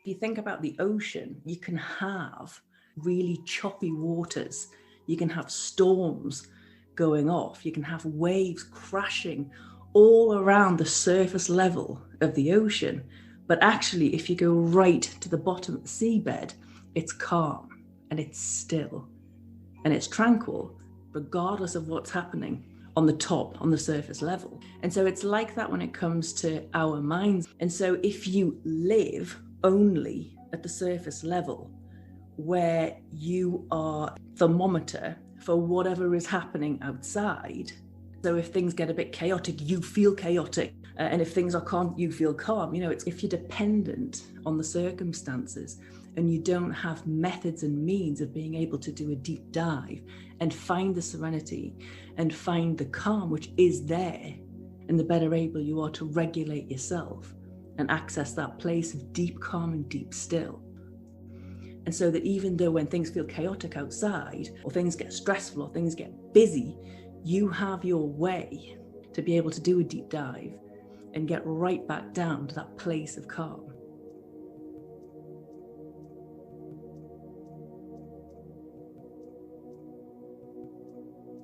If you think about the ocean, you can have really choppy waters. You can have storms going off. You can have waves crashing all around the surface level of the ocean. But actually, if you go right to the bottom of the seabed, it's calm and it's still and it's tranquil, regardless of what's happening on the top, on the surface level. And so it's like that when it comes to our minds. And so if you live only at the surface level, where you are thermometer for whatever is happening outside. So if things get a bit chaotic, you feel chaotic. And if things are calm, you feel calm. It's if you're dependent on the circumstances and you don't have methods and means of being able to do a deep dive and find the serenity and find the calm, which is there, and the better able you are to regulate yourself and access that place of deep calm and deep still. And so that even though when things feel chaotic outside, or things get stressful, or things get busy, you have your way to be able to do a deep dive and get right back down to that place of calm.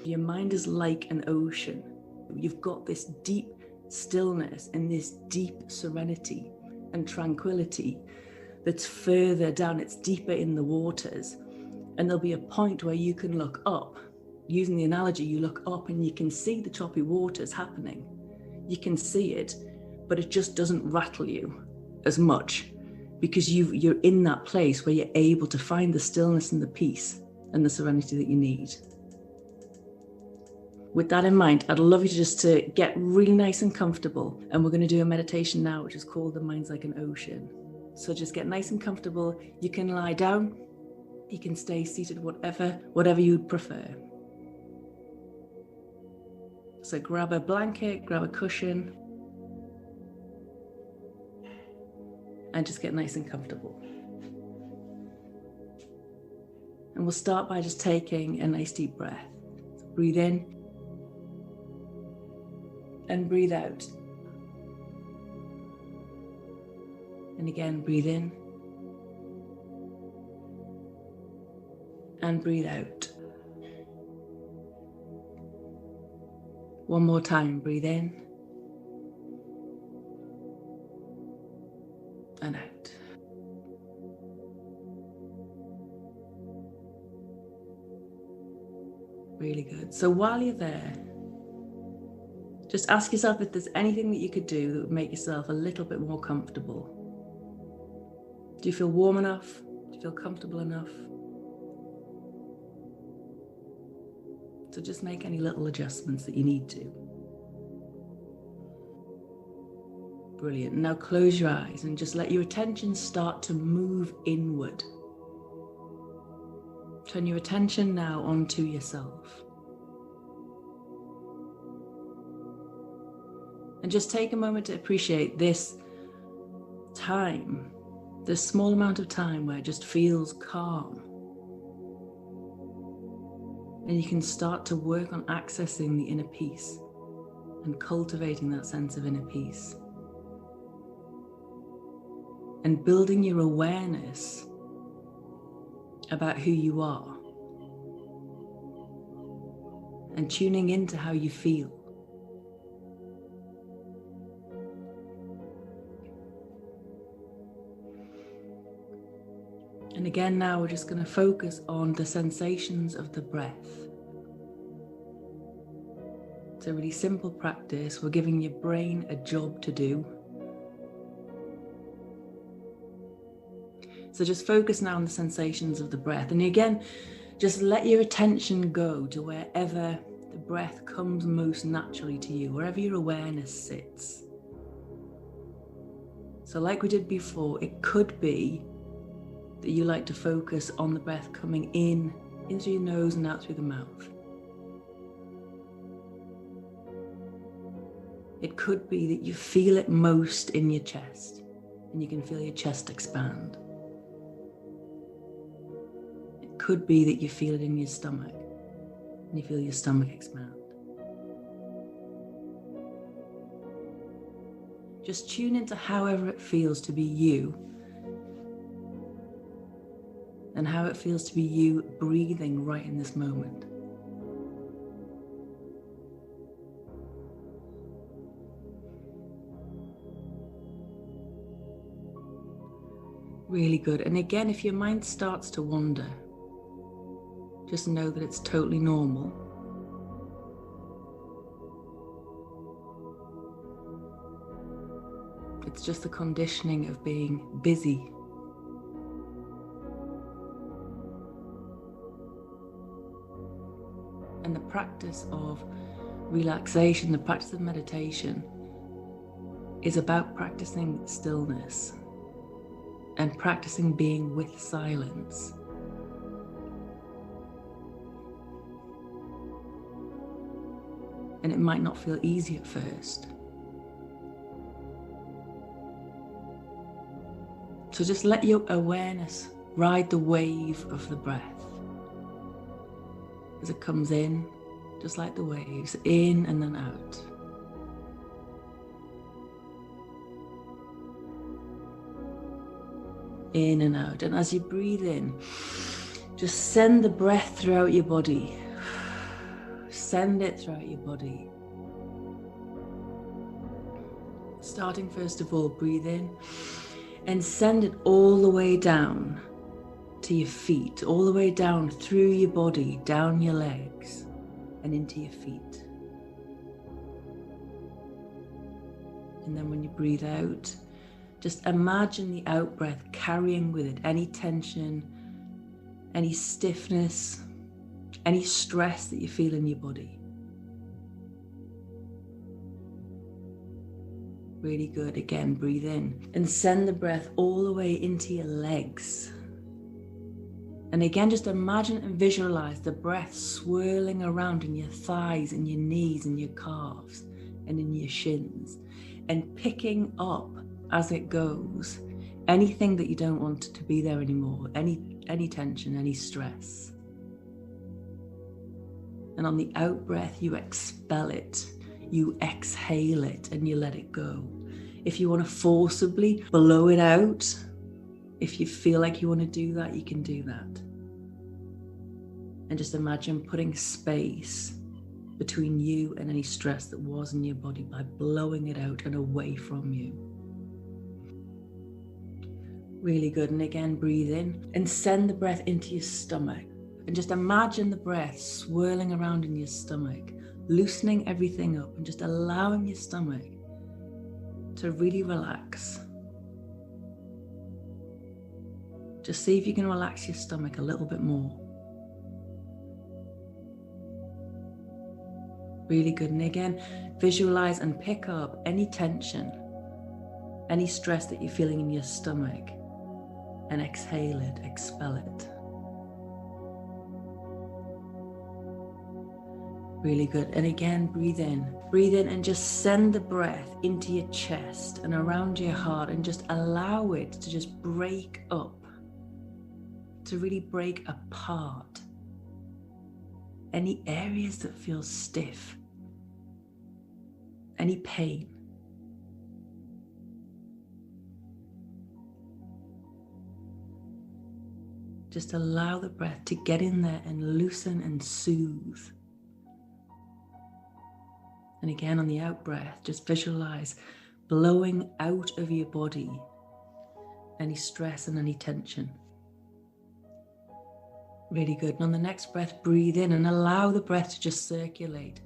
Your mind is like an ocean. You've got this deep stillness and this deep serenity and tranquility that's further down, it's deeper in the waters. And there'll be a point where you can look up. Using the analogy, you look up and you can see the choppy waters happening. You can see it, but it just doesn't rattle you as much because you're in that place where you're able to find the stillness and the peace and the serenity that you need. With that in mind, I'd love you to get really nice and comfortable. And we're going to do a meditation now, which is called The Mind's Like an Ocean. So just get nice and comfortable. You can lie down, you can stay seated, whatever you'd prefer. So grab a blanket, grab a cushion, and just get nice and comfortable. And we'll start by just taking a nice deep breath. So breathe in and breathe out. And again, breathe in and breathe out. One more time, breathe in and out. Really good. So while you're there, just ask yourself if there's anything that you could do that would make yourself a little bit more comfortable. Do you feel warm enough? Do you feel comfortable enough? So just make any little adjustments that you need to. Brilliant. Now close your eyes and just let your attention start to move inward. Turn your attention now onto yourself. And just take a moment to appreciate this time, this small amount of time where it just feels calm. And you can start to work on accessing the inner peace and cultivating that sense of inner peace. And building your awareness about who you are. And tuning into how you feel. And again, now we're just going to focus on the sensations of the breath. It's a really simple practice. We're giving your brain a job to do. So just focus now on the sensations of the breath. And again, just let your attention go to wherever the breath comes most naturally to you, wherever your awareness sits. So like we did before, it could be that you like to focus on the breath coming in through your nose and out through the mouth. It could be that you feel it most in your chest and you can feel your chest expand. It could be that you feel it in your stomach and you feel your stomach expand. Just tune into however it feels to be you and how it feels to be you breathing right in this moment. Really good. And again, if your mind starts to wander, just know that it's totally normal. It's just the conditioning of being busy. And the practice of relaxation, the practice of meditation, is about practicing stillness and practicing being with silence. And it might not feel easy at first. So just let your awareness ride the wave of the breath as it comes in, just like the waves, in and then out. In and out. And as you breathe in, just send the breath throughout your body. Send it throughout your body. Starting first of all, breathe in and send it all the way down to your feet, all the way down through your body, down your legs and into your feet. And then when you breathe out, just imagine the out-breath carrying with it any tension, any stiffness, any stress that you feel in your body. Really good. Again, breathe in and send the breath all the way into your legs. And again, just imagine and visualize the breath swirling around in your thighs and your knees and your calves and in your shins, and picking up as it goes anything that you don't want to be there anymore, any tension, any stress. And on the out breath, you expel it, you exhale it, and you let it go. If you want to forcibly blow it out, if you feel like you want to do that, you can do that. And just imagine putting space between you and any stress that was in your body by blowing it out and away from you. Really good. And again, breathe in and send the breath into your stomach. And just imagine the breath swirling around in your stomach, loosening everything up and just allowing your stomach to really relax. Just see if you can relax your stomach a little bit more. Really good. And again, visualize and pick up any tension, any stress that you're feeling in your stomach, and exhale it, expel it. Really good. And again, breathe in and just send the breath into your chest and around your heart, and just allow it to just break up, to really break apart any areas that feel stiff, any pain. Just allow the breath to get in there and loosen and soothe. And again, on the out breath, just visualize blowing out of your body any stress and any tension. Really good. And on the next breath, breathe in and allow the breath to just circulate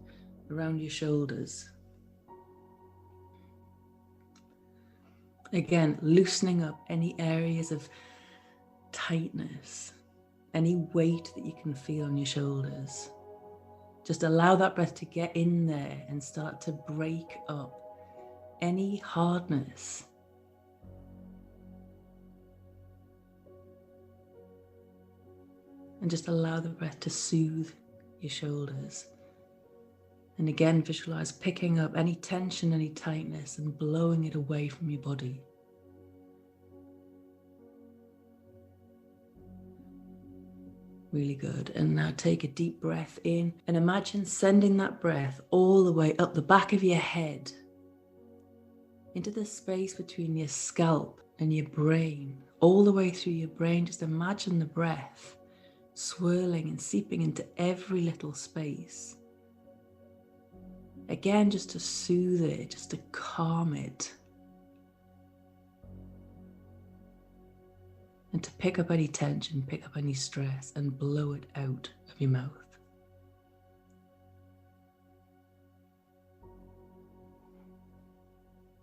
around your shoulders. Again, loosening up any areas of tightness, any weight that you can feel on your shoulders. Just allow that breath to get in there and start to break up any hardness. And just allow the breath to soothe your shoulders. And again, visualize picking up any tension, any tightness, and blowing it away from your body. Really good. And now take a deep breath in and imagine sending that breath all the way up the back of your head into the space between your scalp and your brain, all the way through your brain. Just imagine the breath swirling and seeping into every little space. Again, just to soothe it, just to calm it. And to pick up any tension, pick up any stress, and blow it out of your mouth.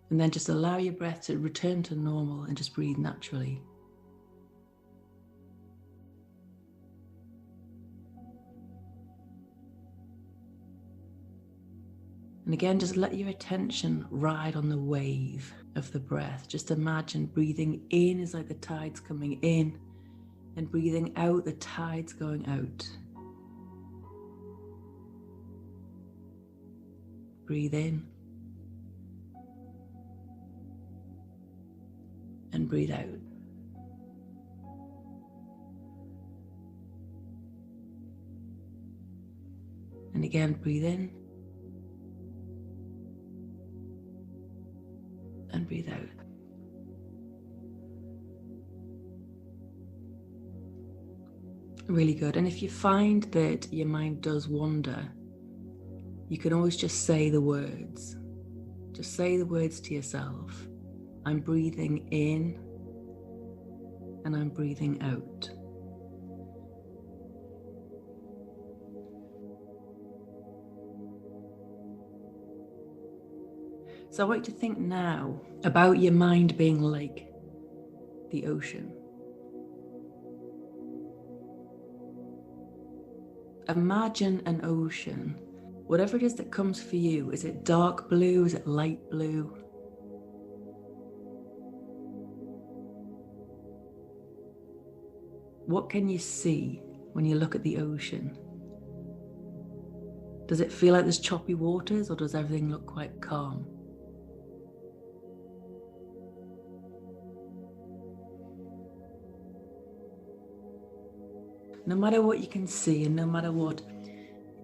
And then just allow your breath to return to normal and just breathe naturally. And again, just let your attention ride on the wave of the breath. Just imagine breathing in is like the tides coming in, and breathing out, the tides going out. Breathe in and breathe out. And again, breathe in and breathe out. Really good. And if you find that your mind does wander, you can always just say the words. Just say the words to yourself. I'm breathing in and I'm breathing out. So I want you to think now about your mind being like the ocean. Imagine an ocean. Whatever it is that comes for you, is it dark blue? Is it light blue? What can you see when you look at the ocean? Does it feel like there's choppy waters, or does everything look quite calm? No matter what you can see and no matter what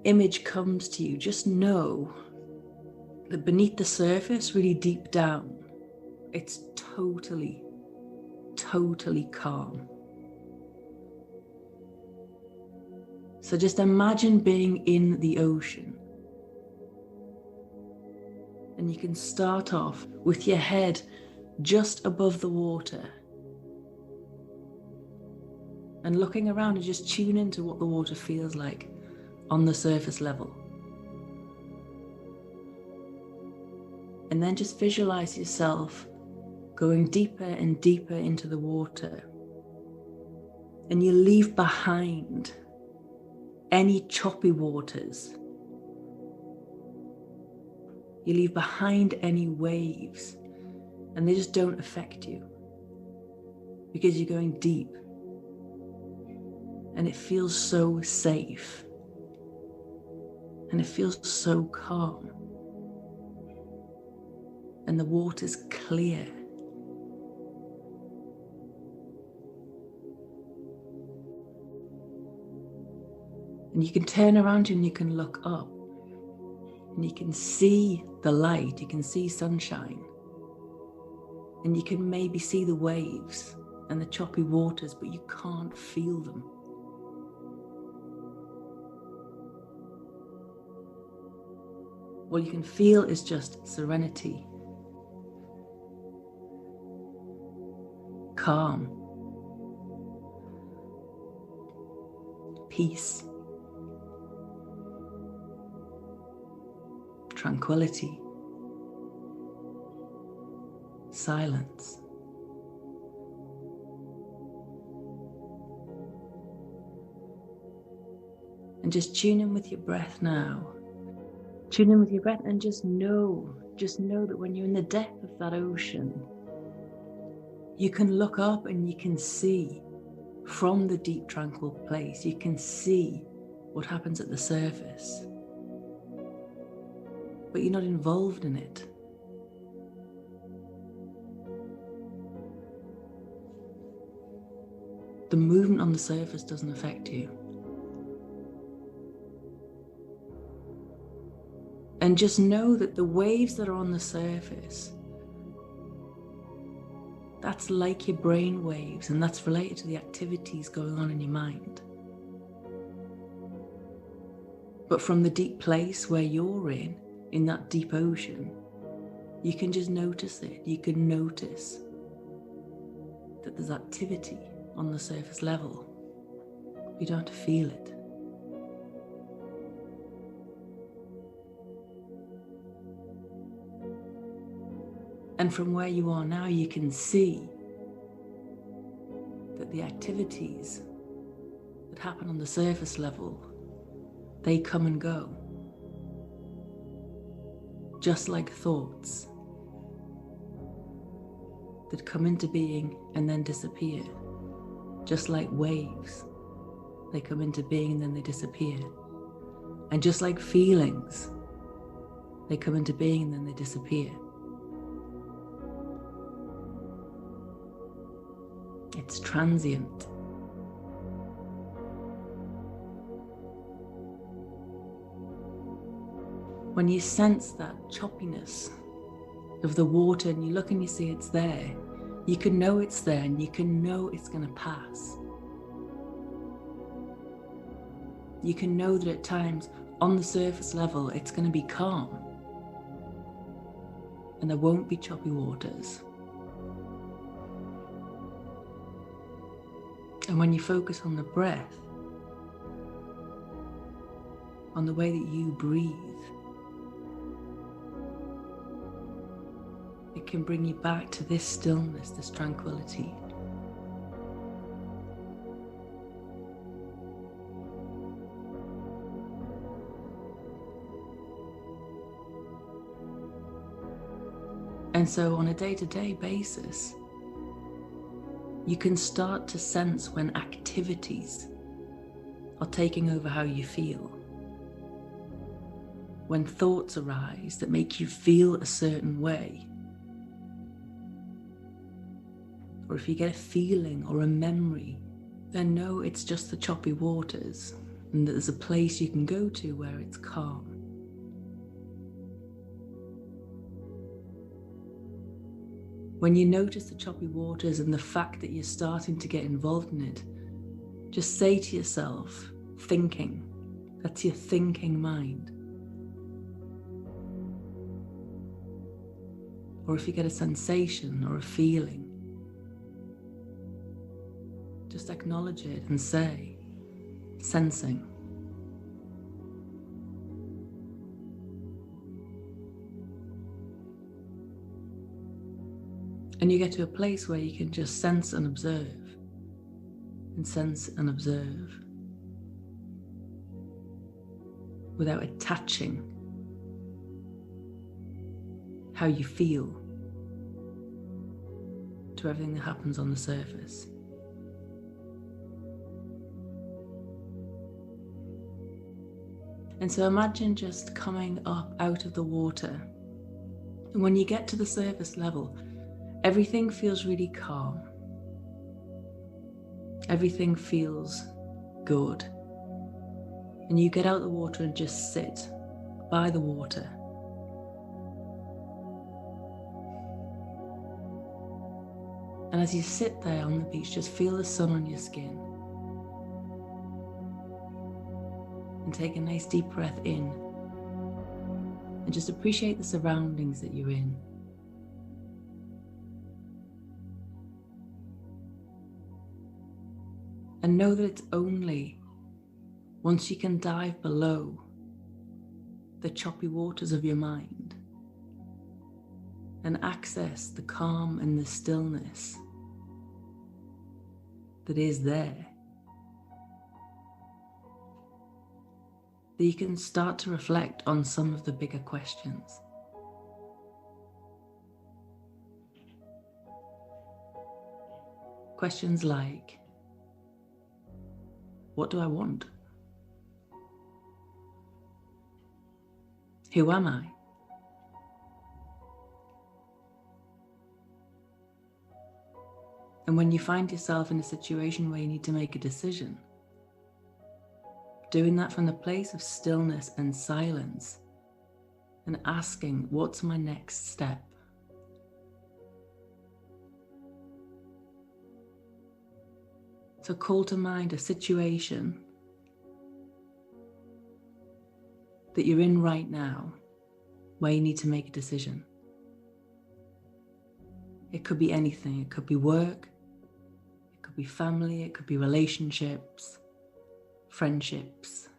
image comes to you, just know that beneath the surface, really deep down, it's totally, totally calm. So just imagine being in the ocean. And you can start off with your head just above the water. And looking around and just tune into what the water feels like on the surface level. And then just visualize yourself going deeper and deeper into the water. And you leave behind any choppy waters. You leave behind any waves, and they just don't affect you because you're going deep. And it feels so safe. And it feels so calm. And the water's clear. And you can turn around and you can look up. And you can see the light, you can see sunshine. And you can maybe see the waves and the choppy waters, but you can't feel them. What you can feel is just serenity, calm, peace, tranquility, silence. And just tune in with your breath now. Tune in with your breath and just know that when you're in the depth of that ocean, you can look up and you can see from the deep, tranquil place, you can see what happens at the surface. But you're not involved in it. The movement on the surface doesn't affect you. And just know that the waves that are on the surface, that's like your brain waves, and that's related to the activities going on in your mind. But from the deep place where you're in that deep ocean, you can just notice it. You can notice that there's activity on the surface level. You don't have to feel it. And from where you are now, you can see that the activities that happen on the surface level, they come and go. Just like thoughts that come into being and then disappear. Just like waves, they come into being and then they disappear. And just like feelings, they come into being and then they disappear. It's transient. When you sense that choppiness of the water and you look and you see it's there, you can know it's there and you can know it's going to pass. You can know that at times on the surface level it's going to be calm and there won't be choppy waters. And when you focus on the breath, on the way that you breathe, it can bring you back to this stillness, this tranquility. And so on a day-to-day basis, you can start to sense when activities are taking over how you feel. When thoughts arise that make you feel a certain way. Or if you get a feeling or a memory, then know it's just the choppy waters and that there's a place you can go to where it's calm. When you notice the choppy waters and the fact that you're starting to get involved in it, just say to yourself, thinking. That's your thinking mind. Or if you get a sensation or a feeling, just acknowledge it and say, sensing. And you get to a place where you can just sense and observe, and sense and observe, without attaching how you feel to everything that happens on the surface. And so imagine just coming up out of the water. And when you get to the surface level, everything feels really calm. Everything feels good. And you get out of the water and just sit by the water. And as you sit there on the beach, just feel the sun on your skin. And take a nice deep breath in. And just appreciate the surroundings that you're in. And know that it's only once you can dive below the choppy waters of your mind and access the calm and the stillness that is there, that you can start to reflect on some of the bigger questions. Questions like, what do I want? Who am I? And when you find yourself in a situation where you need to make a decision, doing that from the place of stillness and silence and asking, what's my next step? So call to mind a situation that you're in right now where you need to make a decision. It could be anything. It could be work, it could be family, it could be relationships, friendships.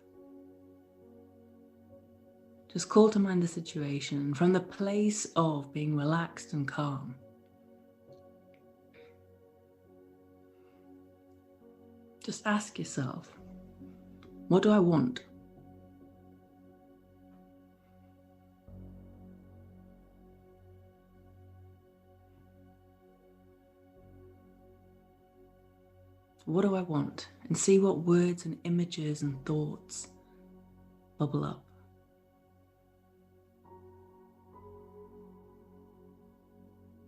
Just call to mind the situation from the place of being relaxed and calm. Just ask yourself, what do I want? What do I want? And see what words and images and thoughts bubble up.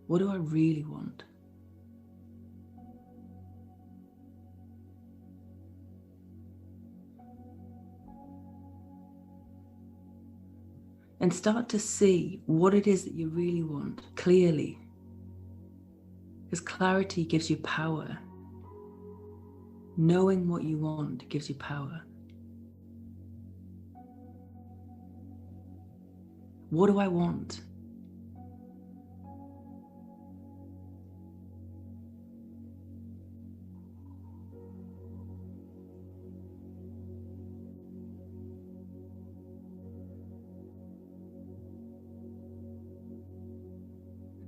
What do I really want? And start to see what it is that you really want clearly. Because clarity gives you power. Knowing what you want gives you power. What do I want?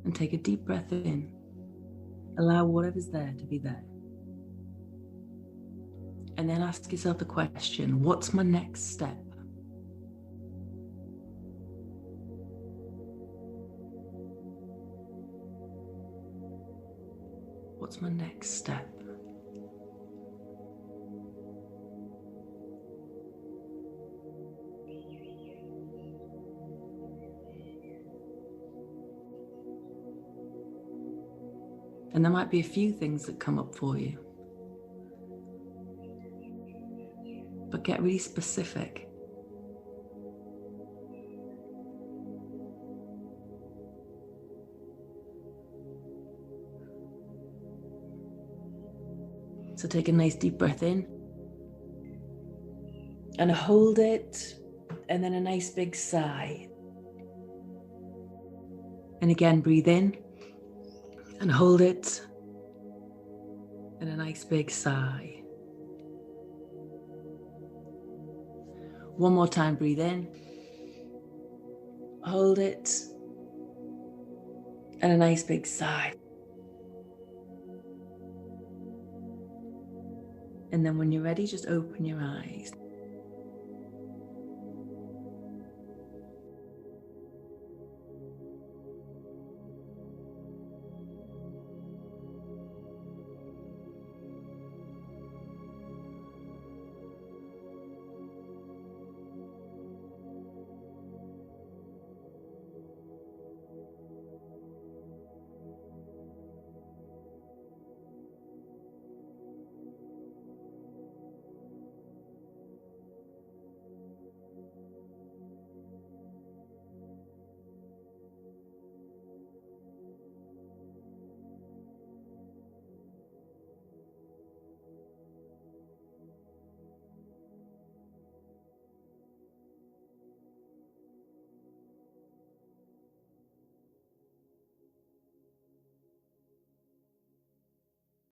And take a deep breath in. Allow whatever's there to be there. And then ask yourself the question, what's my next step? What's my next step? And there might be a few things that come up for you. But get really specific. So take a nice deep breath in. And hold it. And then a nice big sigh. And again, breathe in. And hold it. And a nice big sigh. One more time, breathe in. Hold it. And a nice big sigh. And then when you're ready, just open your eyes.